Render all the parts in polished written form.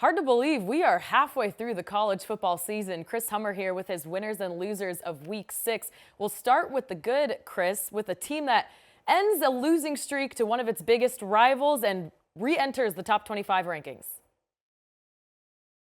Hard to believe we are halfway through the college football season. Chris Hummer here with his winners and losers of week 6. We'll start with the good, Chris, with a team that ends a losing streak to one of its biggest rivals and re-enters the top 25 rankings.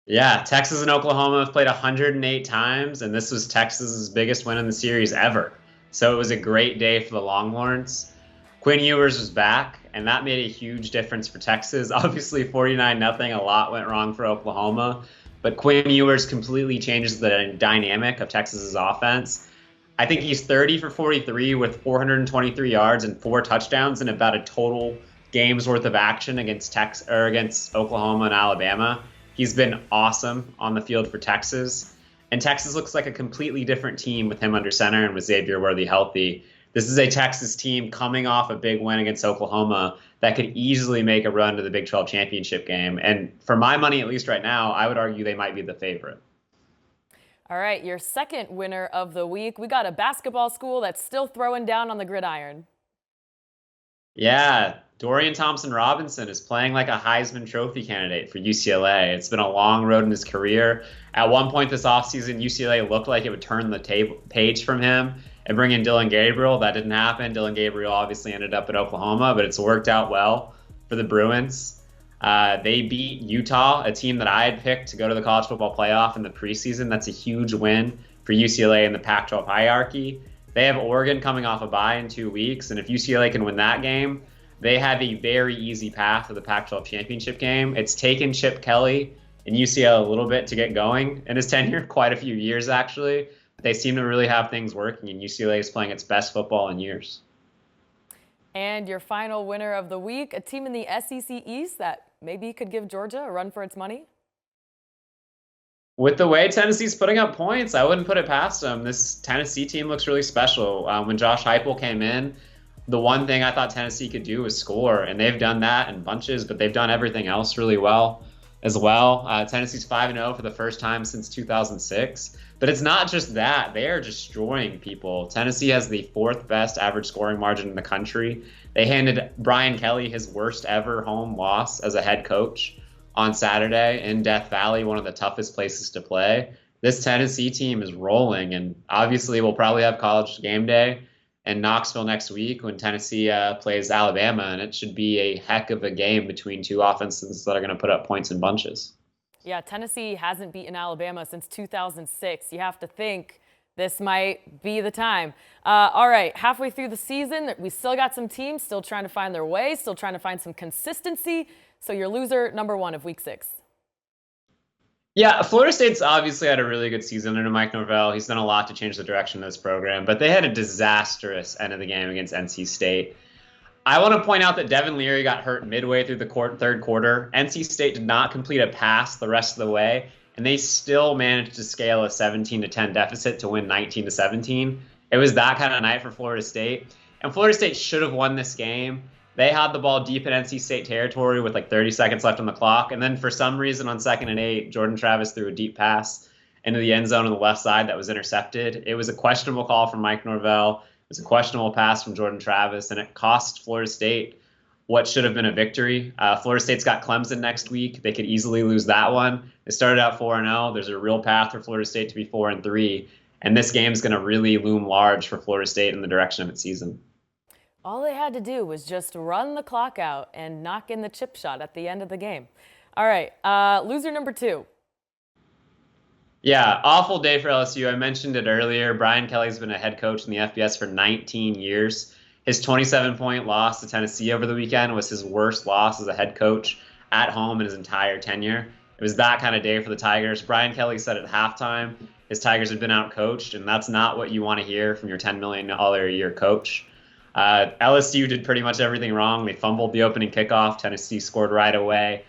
Yeah, Texas and Oklahoma have played 108 times, and this was Texas's biggest win in the series ever. So it was a great day for the Longhorns. Quinn Ewers was back, and that made a huge difference for Texas. Obviously, 49-0, a lot went wrong for Oklahoma, but Quinn Ewers completely changes the dynamic of Texas's offense. I think he's 30 for 43 with 423 yards and 4 touchdowns in about a total game's worth of action against against Oklahoma and Alabama. He's been awesome on the field for Texas. And Texas looks like a completely different team with him under center and with Xavier Worthy healthy. This is a Texas team coming off a big win against Oklahoma that could easily make a run to the Big 12 championship game. And for my money, at least right now, I would argue they might be the favorite. All right, your second winner of the week. We got a basketball school that's still throwing down on the gridiron. Yeah, Dorian Thompson-Robinson is playing like a Heisman Trophy candidate for UCLA. It's been a long road in his career. At one point this offseason, UCLA looked like it would turn the page from him and bring in Dylan Gabriel. That didn't happen. Dylan Gabriel obviously ended up at Oklahoma, but it's worked out well for the Bruins. They beat Utah, a team that I had picked to go to the college football playoff in the preseason. That's a huge win for UCLA in the Pac-12 hierarchy. They have Oregon coming off a bye in 2 weeks, and if UCLA can win that game, they have a very easy path to the Pac-12 championship game. It's taken Chip Kelly and UCLA a little bit to get going in his tenure, quite a few years actually. But they seem to really have things working, and UCLA is playing its best football in years. And your final winner of the week, a team in the SEC East that maybe could give Georgia a run for its money. With the way Tennessee's putting up points, I wouldn't put it past them. This Tennessee team looks really special. When Josh Heupel came in, the one thing I thought Tennessee could do was score, and they've done that in bunches, but they've done everything else really well as well. Tennessee's 5-0 for the first time since 2006. But it's not just that. They are destroying people. Tennessee has the 4th best average scoring margin in the country. They handed Brian Kelly his worst ever home loss as a head coach on Saturday in Death Valley, one of the toughest places to play. This Tennessee team is rolling, and obviously we'll probably have College game day in Knoxville next week when Tennessee plays Alabama, and it should be a heck of a game between two offenses that are going to put up points in bunches. Yeah, Tennessee hasn't beaten Alabama since 2006. You have to think this might be the time. All right, halfway through the season, we still got some teams still trying to find their way, still trying to find some consistency. So your loser, number 1 of week 6. Yeah, Florida State's obviously had a really good season under Mike Norvell. He's done a lot to change the direction of this program, but they had a disastrous end of the game against NC State. I want to point out that Devin Leary got hurt midway through the third quarter. NC State did not complete a pass the rest of the way, and they still managed to scale a 17-10 deficit to win 19-17. It was that kind of night for Florida State, and Florida State should have won this game. They had the ball deep in NC State territory with like 30 seconds left on the clock. And then for some reason on 2nd and 8, Jordan Travis threw a deep pass into the end zone on the left side that was intercepted. It was a questionable call from Mike Norvell. It was a questionable pass from Jordan Travis, and it cost Florida State what should have been a victory. Florida State's got Clemson next week. They could easily lose that one. They started out 4-0. There's a real path for Florida State to be 4-3. And this game is going to really loom large for Florida State in the direction of its season. All they had to do was just run the clock out and knock in the chip shot at the end of the game. All right, loser number 2. Yeah, awful day for LSU. I mentioned it earlier. Brian Kelly's been a head coach in the FBS for 19 years. His 27-point loss to Tennessee over the weekend was his worst loss as a head coach at home in his entire tenure. It was that kind of day for the Tigers. Brian Kelly said at halftime his Tigers had been outcoached, and that's not what you want to hear from your $10 million a year coach. LSU did pretty much everything wrong. They fumbled the opening kickoff. Tennessee scored right away.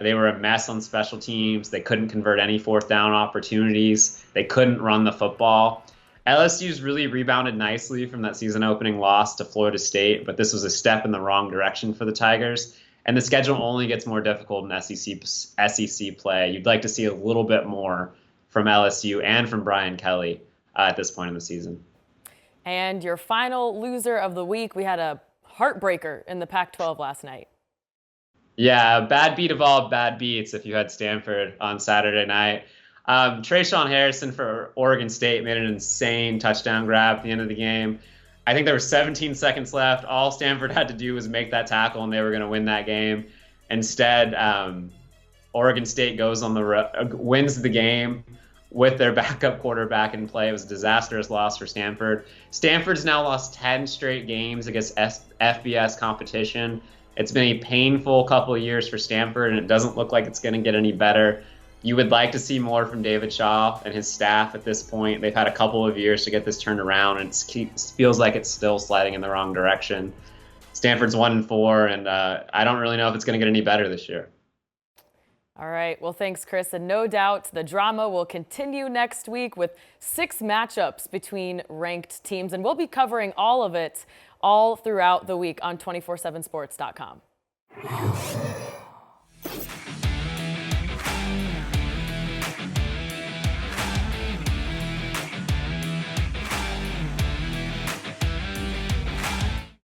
They were a mess on special teams. They couldn't convert any 4th down opportunities. They couldn't run the football. LSU's really rebounded nicely from that season opening loss to Florida State, but this was a step in the wrong direction for the Tigers. And the schedule only gets more difficult in SEC play. You'd like to see a little bit more from LSU and from Brian Kelly at this point in the season. And your final loser of the week, we had a heartbreaker in the Pac-12 last night. Yeah, bad beat of all bad beats if you had Stanford on Saturday night. Trayshawn Harrison for Oregon State made an insane touchdown grab at the end of the game. I think there were 17 seconds left. All Stanford had to do was make that tackle, and they were going to win that game. Instead, Oregon State goes on wins the game with their backup quarterback in play. It was a disastrous loss for Stanford. Stanford's now lost 10 straight games against FBS competition. It's been a painful couple of years for Stanford, and it doesn't look like it's going to get any better. You would like to see more from David Shaw and his staff at this point. They've had a couple of years to get this turned around, and it feels like it's still sliding in the wrong direction. Stanford's 1-4, and I don't really know if it's going to get any better this year. All right. Well, thanks, Chris. And no doubt the drama will continue next week with 6 matchups between ranked teams. And we'll be covering all of it all throughout the week on 247sports.com.